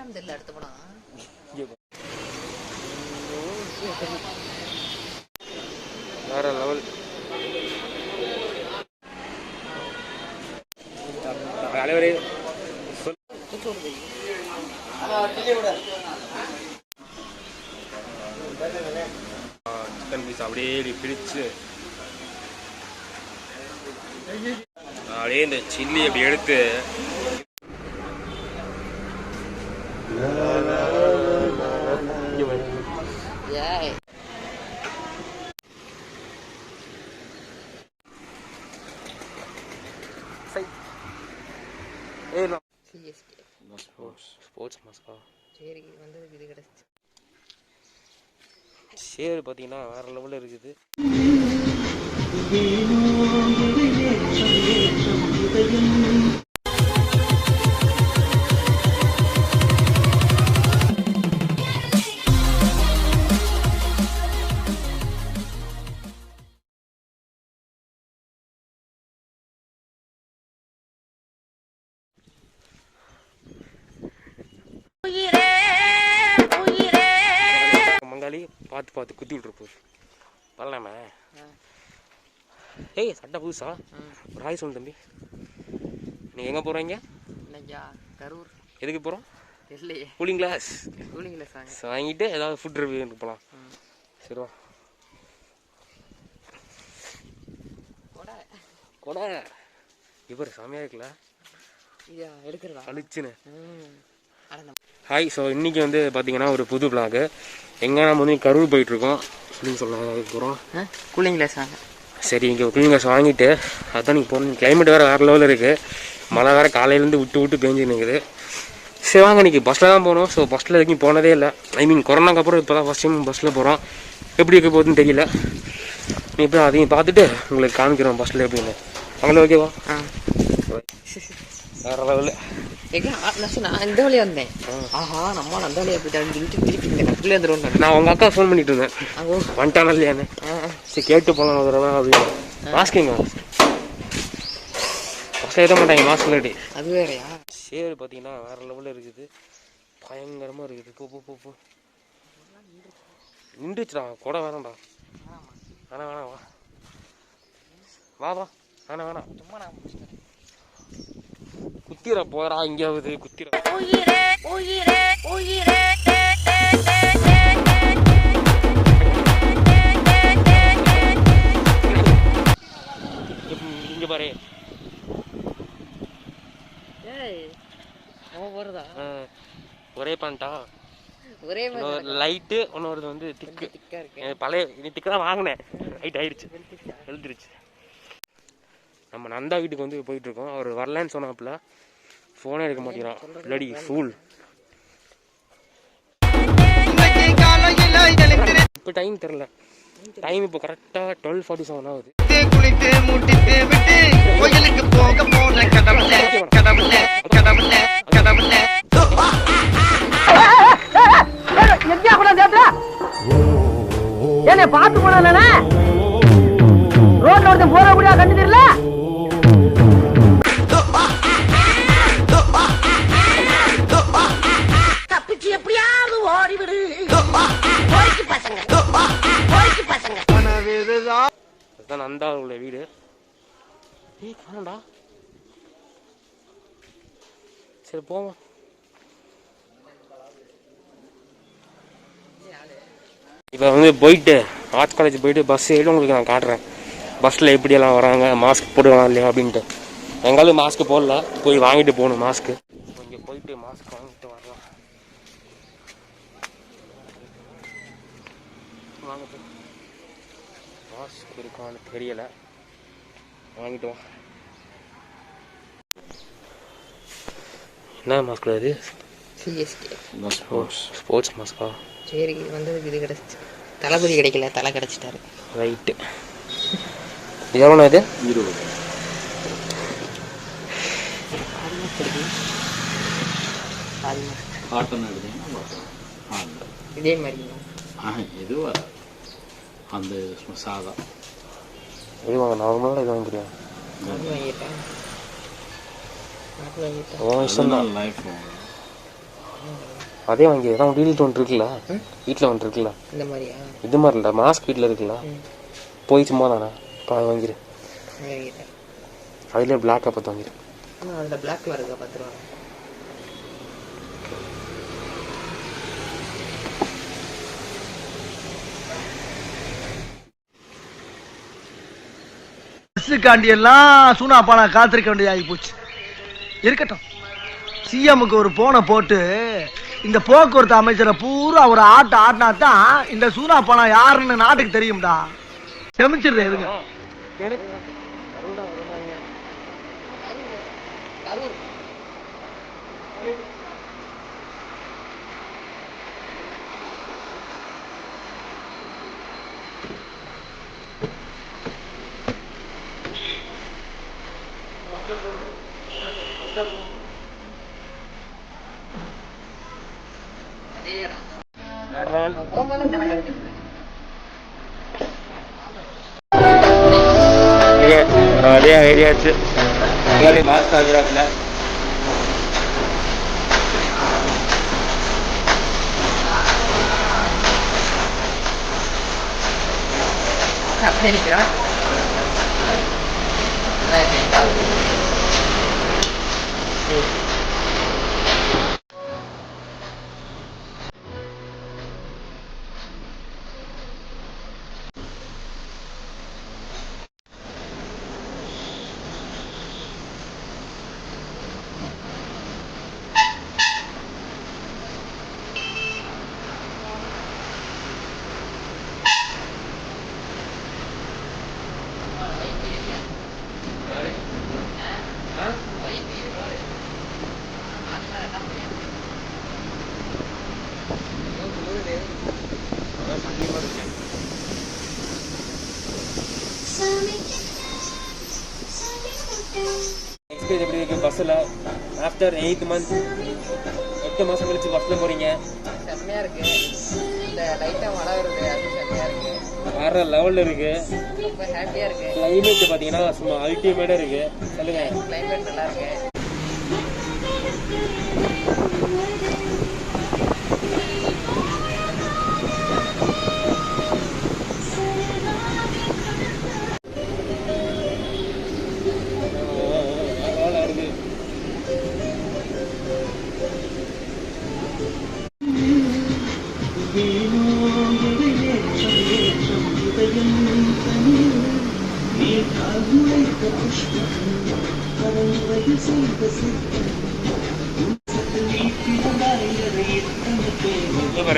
என்னன்னு தெரியல அடுத்த படம். வேற லெவல். தலைவரே சிக்கன் பீஸ் அப்படியே பிடிச்சு அப்படியே இந்த சில்லி அப்படி எடுத்து ஸ்போர்ட்ஸ் மாஸ்கா சரி வந்து இது கிடைச்சிச்சு. சேர் பார்த்தீங்கன்னா வேற லெவலில் இருக்குது. மங்காளி பார்த்து பார்த்து குத்தி விட்டுருப்போம் வரலாமே. ஏய் சட்டை புதுசா ஒரு ஹாய் சொல்லு தம்பி. நீங்கள் எங்கே போகிறீங்க? கரூர். எதுக்கு போகிறோம்? இல்லையே கூலிங் கிளாஸ் வாங்கிட்டு ஏதாவது ஃபுட் ரிவ்யூ போகலாம். சரிவா கொடை இவர் செமையாக இருக்குல்ல எடுக்கிறதா அழிச்சுன்னு. ஹாய். ஸோ இன்றைக்கி வந்து பார்த்தீங்கன்னா ஒரு புது பிளாகு. எங்கே நம்ம வந்து கரூர் போயிட்டுருக்கோம் அப்படின்னு சொல்ல போகிறோம். கூலிங் கிளாஸ் வாங்க. சரி இங்கே கூலிங் கிளாஸ் வாங்கிட்டு அதான் நீங்கள் போகணும். கிளைமேட் வேறு வேறு லெவலில் இருக்குது. மழை வேறு காலையிலேருந்து விட்டு விட்டு பேஞ்சுன்னு இருக்குது. சரி வாங்க இன்றைக்கி பஸ்ஸில் தான் போகணும். ஸோ பஸ்ஸில் வரைக்கும் போனதே இல்லை. ஐ மீன் கொரோனாக்கு அப்புறம் இப்போ தான் ஃபஸ்ட் டைம் பஸ்ஸில் போகிறோம். எப்படி இருக்க போகுதுன்னு தெரியல. நீ இப்போ அதையும் பார்த்துட்டு உங்களுக்கு காமிக்கிறோம் பஸ்ஸில் எப்படின்னு. அவங்களே ஓகேவா? வேறு லெவலில் நான் இந்த வழியாக வந்தேன். ஆஹா நம்ம அந்த வழியாக போயிட்டாங்க திருப்பி இந்த கட்டிலே வந்துடும். நான் உங்கள் அக்கா ஃபோன் பண்ணிட்டு இருந்தேன் வந்துட்டானா இல்லையான்னு. சரி கேட்டு போகலாம் ஒரு தடவை அப்படின்னு. மாஸ்க்குங்க பஸ்ஸில் ஏற்ற மாட்டாங்க மாஸ்க் இல்லாட்டி. அது வேறையா? சேர் பார்த்தீங்கன்னா வேறு லெவலில் இருக்குது. பயங்கரமாக இருக்குது. போ நின்றுச்சுடா. கொடை வேணாம்டா. வேணாம் வா வேணாம் சும்மா நான் குத்திர போறா எங்கேயாவது குத்திர. இங்க பாரு ஒரே பாண்டா ஒரே லைட்டு ஒன்னொரு வந்து திக்கு பழைய திக்கு தான் வாங்கினேன். லைட் ஆயிடுச்சு எழுதிருச்சு. நம்ம நந்தா வீட்டுக்கு வந்து போயிட்டு இருக்கோம். அவர் வரலன்னு சொன்னாப்புல ஃபோனே எடுக்க மாட்டேங்கிறான். Bloody fool. இப்போ டைம் தெரில. டைம் இப்போ கரெக்டாக 12:47 ஆகுது. என்ன பார்த்து போனா ரோட்ல ஒருத்தன் போற முடியா கண்டு தெரியல. தப்பிச்சு எப்படியாவது ஓடிவிடு பசங்க. அதுதான் நந்தா உள்ள வீடு. காணடா. சரி போவோம். இப்போ வந்து போயிட்டு ஆர்ட்ஸ் காலேஜ் போயிட்டு பஸ் ஏறி உங்களுக்கு நான் காட்டுறேன். பஸ்ஸில் எப்படியெல்லாம் வராங்க, மாஸ்க் போடுவாங்க இல்லையா அப்படின்ட்டு. எங்காலும் மாஸ்க் போடல, போய் வாங்கிட்டு போகணும் மாஸ்க்கு. இங்கே போயிட்டு மாஸ்க் வாங்கிட்டு வரலாம். வாங்க மாஸ்க் இருக்கான்னு தெரியலை. வாங்கிட்டு வா. என்ன மாஸ்க் அது? ஸ்போர்ட்ஸ் மாஸ்கா? சரி வந்து இது கிடைச்சிச்சு. தளபதி கிடைக்கல, தலை கிடைச்சிட்டாரு. ரைட்டு. எவ்வளோண்ணா இது? 20. காட்டன் இதே மாதிரி இது அந்த சாதா இது வாங்க. நார்மலாக இது வாங்கிக்கிறேன். வாங்கிட்டேன். லைஃப் அதே வாங்கி தான் வீட்டில் ஒன்று இருக்குல்ல, வீட்டில் ஒன்று இருக்குல்ல, இந்த மாதிரியா? இது மாதிரி இல்லை, மாஸ்க் வீட்டில் இருக்குல்ல, போய் சும்மா தானே இப்போ அதை வாங்கிடு. அதுலேயே பிளாக்காக பார்த்து வாங்கிடு. அதில் பிளாக் கலர் இருக்கா? 10 ரூபா. பஸ்ஸுக்காண்டி எல்லாம் சூனா பானா காத்திருக்க வேண்டியது ஆகி போச்சு. இருக்கட்டும், சிஎம்முக்கு ஒரு போனை போட்டு இந்த போக்குவரத்து அமைச்சரை பூரா ஒரு ஆட்டினா தான் இந்த சூனா பானா யாருன்னு நாட்டுக்கு தெரியும்டா. செமிச்சிடுறேன் இருங்க. அதே ஐடியாச்சு. மாஸ்க் ஆகிறாப்புல அப்படியே நிற்கிறான். எக்ஸ்பீரியன்ஸ் எப்படி இருக்குது பஸ்ஸில்? ஆஃப்டர் 8 months, 8 மாதம் கழிச்சு பஸ்ஸில் போகிறீங்க. செம்மையாக இருக்குது. இந்த லைட்டாக மழை வருது, அது செம்மையாக இருக்குது. வேறு லெவலில் இருக்குது. ரொம்ப ஹாப்பியாக இருக்குது. கிளைமேட் பார்த்தீங்கன்னா சும்மா அல்டிமேட்டாக இருக்குது. சொல்லுங்கள். கிளைமேட் நல்லா இருக்கு.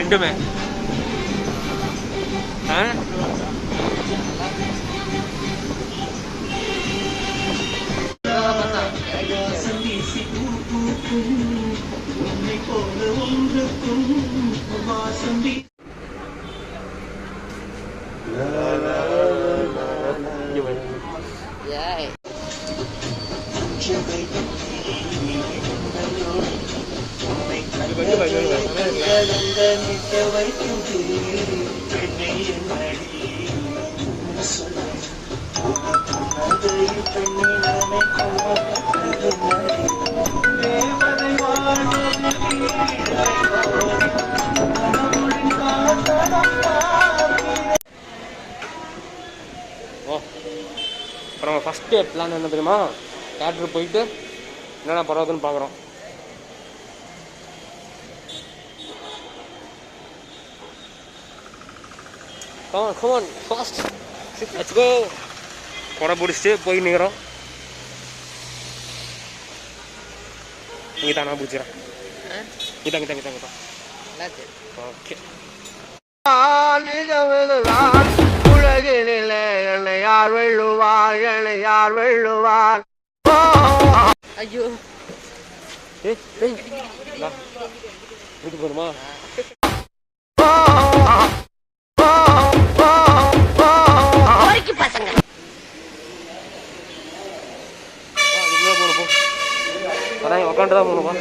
ரெண்டுமே அப்புறம் ஃபஸ்ட்டு பிளான் என்ன தெரியுமா? தேட்டருக்கு போயிட்டு என்னென்ன பரவாதுன்னு பார்க்குறோம். Come on, fast. Let's go. கொடை பிடிச்சிட்டு போய் நிற்கிறோம். இங்கே தான் நான் பிடிச்சிக்கிறேன். இதாங்க. ஓகே. உலகினிலே என்னை யார் வெல்லுவார், என்னை யார் வெல்லுவார்? ஐயோ, வீட்டுக்கு போகணுமா? உட்காந்துதான் போகணுமா?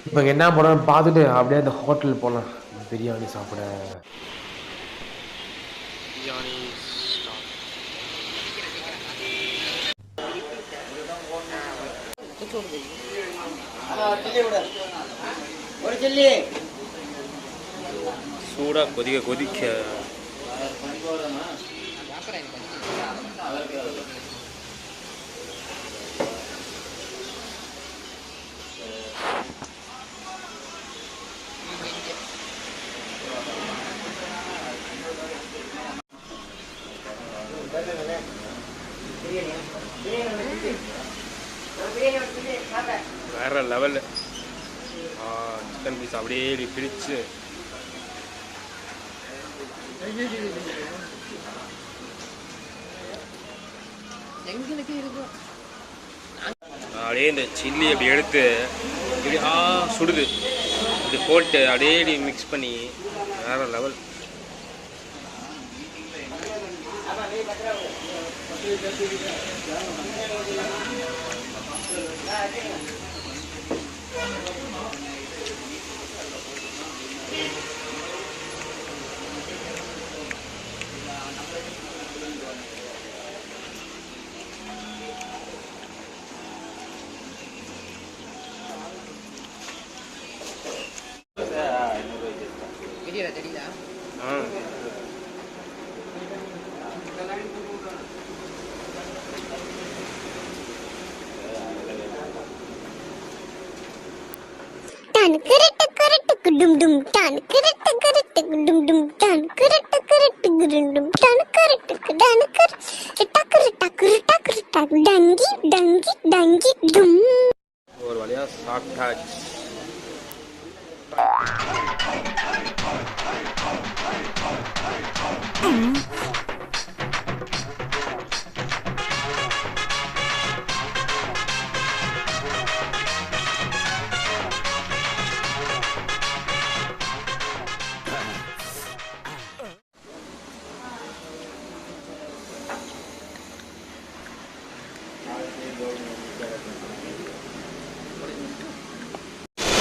இப்போ என்ன பண்ணணும்னு பார்த்துட்டு அப்படியே அந்த ஹோட்டல் போகலாம், பிரியாணி சாப்பிட. சூடா கொதிக்க கொதிக்க வேற லெவல். சிக்கன் பீஸ் அப்படியே பிரிச்சு அப்படியே இந்த சில்லி அப்படி எடுத்து இப்படி சுடுது இப்படி போட்டு அப்படியே மிக்ஸ் பண்ணி வேற லெவல். ஒரு வழியா சாப்பிட்டாச்சு.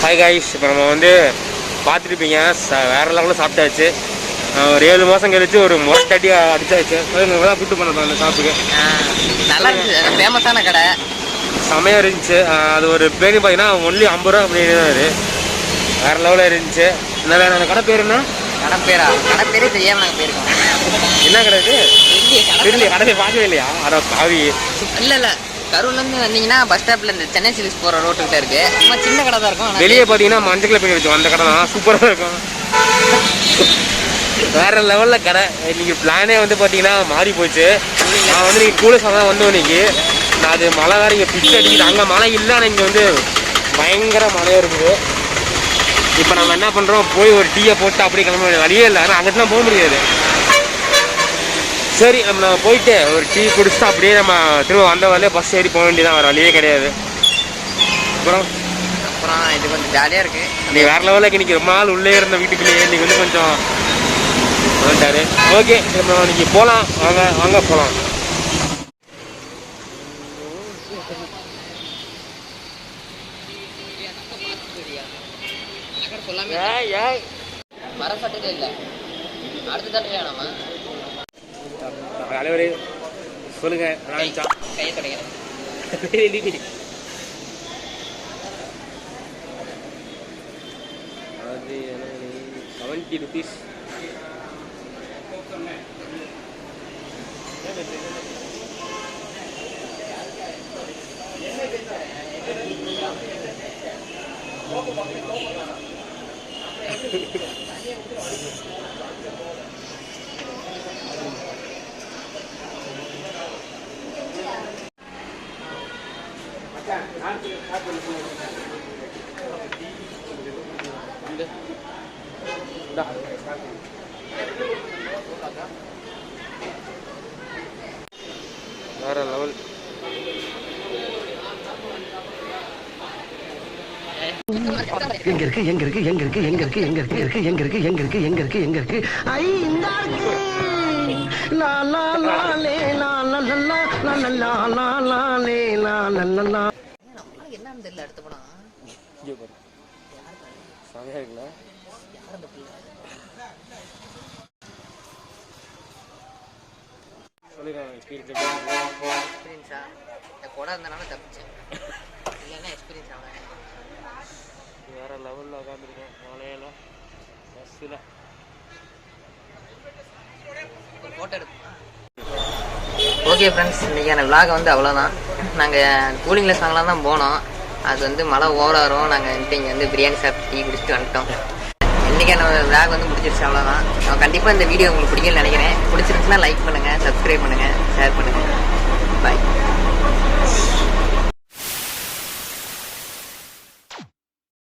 ஹாய் காய்ஸ், இப்போ நம்ம வந்து பார்த்துருப்பீங்க வேறு லெவலில் சாப்பிட்டாச்சு. ஒரு 7 மாதம் கழிச்சு ஒரு முரட்டடி அடிச்சாச்சு. தான் கூட்டு பண்ண அந்த ஷாப்புக்கு நல்லா இருந்துச்சு. ஃபேமஸான கடை செமையாக இருந்துச்சு. அது ஒரு பேர் பார்த்தீங்கன்னா ஒன்லி 50 ரூபா அப்படின்னு வேறு லெவலில் இருந்துச்சு. இந்த அந்த கடை பேர் என்ன? கடை பேரே தெரியாமல் நாங்கள் போயிருக்கோம். என்ன கடை இது? தெரியல, கடையை பார்க்கவே இல்லையா? அதை காவி இல்லை கரூர்லேருந்து வந்தீங்கன்னா பஸ் ஸ்டாப்பில் இந்த சென்னை சில்க்ஸ் போகிற ரோட்டுக்கிட்ட இருக்கு. சும்மா சின்ன கடை தான் இருக்கும். வெளியே பார்த்தீங்கன்னா மஞ்சள் கலர் பெயிண்ட் வச்சு அந்த கடை தான் சூப்பராக இருக்கும். வேற லெவலில் கடை. இன்னைக்கு பிளானே வந்து பார்த்தீங்கன்னா மாறி போச்சு. நான் வந்து நீங்கள் கூட சொன்னால் வந்தோம் இன்னைக்கு. நான் அது மழை வேறு இங்கே பிச்சு அடிக்குது. அங்கே மழை இல்லை, ஆனால் இங்கே வந்து பயங்கர மழையாக இருக்குது. இப்போ நம்ம என்ன பண்ணுறோம், போய் ஒரு டீயை போட்டு அப்படியே கிளம்ப வேண்டிய வழியே இல்லை. ஆனால் அங்கிட்டுலாம் போக முடியாது. சரி, நம்ம போயிட்டு ஒரு டீ குடிச்சுட்டு அப்படியே நம்ம திரும்ப வந்த வரலே பஸ் ஏறி போக வேண்டியதான், வேறு வழியே கிடையாது. அப்புறம் இது கொஞ்சம் ஜாலியாக இருக்குது. நீ வேறு லெவலில் இன்னைக்கு ரொம்ப நாள் உள்ளே இருந்த வீட்டுக்குள்ளேயே இன்னைக்கு வந்து கொஞ்சம் வந்துட்டாரு. ஓகே, நம்ம இன்னைக்கு போகலாம். வாங்க போகலாம். மர சட்டையில இல்லை, அடுத்த தட்டை நம்ம தலைவரே சொல்லுங்க. கையை தொடங்கிறேன். அது 70 rupees. வேற லெவல். எங்க இருக்கு எங்க இருக்கு எங்க இருக்கு எங்க இருக்கு எங்க இருக்கு எங்க இருக்கு எங்க இருக்கு எங்க இருக்கு எங்க இருக்கு ஐ இந்த லா லா லா லே லா லா லா லா லா லா லா லே லா லா லா. நம்மளுக்கு என்னன்னு தெரியல. அடுத்த படம் இங்கே பாரு, செமையா இருக்குல்ல? யார் அந்த பிள்ளை? எக்ஸ்பீரியன்ஸா? இந்த கொடை இருந்தனால தப்பிச்சேன். இல்லைன்னா எக்ஸ்பீரியன்ஸ் ஆகல. ஸ்டேஷனில் உட்காந்துருக்கேன் மலையில் பஸ்ஸில். ஃபோட்டோ எடுப்போம். ஓகே ஃப்ரெண்ட்ஸ், இன்றைக்கான விலாகை வந்து அவ்வளோதான். நாங்கள் கூலிங் கிளாஸ் வாங்கலாம் தான் போனோம். அது வந்து மழை ஓவராகும். நாங்கள் இங்கே வந்து பிரியாணி சாப்பிட்டு டீ குடிச்சிட்டு வந்துட்டோம். இன்றைக்கான விலாக் வந்து முடிச்சிருச்சு, அவ்வளோதான். கண்டிப்பாக இந்த வீடியோ உங்களுக்கு பிடிக்கும்னு நினைக்கிறேன். பிடிச்சிருந்துச்சுன்னா லைக் பண்ணுங்கள், சப்ஸ்கிரைப் பண்ணுங்கள், ஷேர் பண்ணுங்கள். பாய்.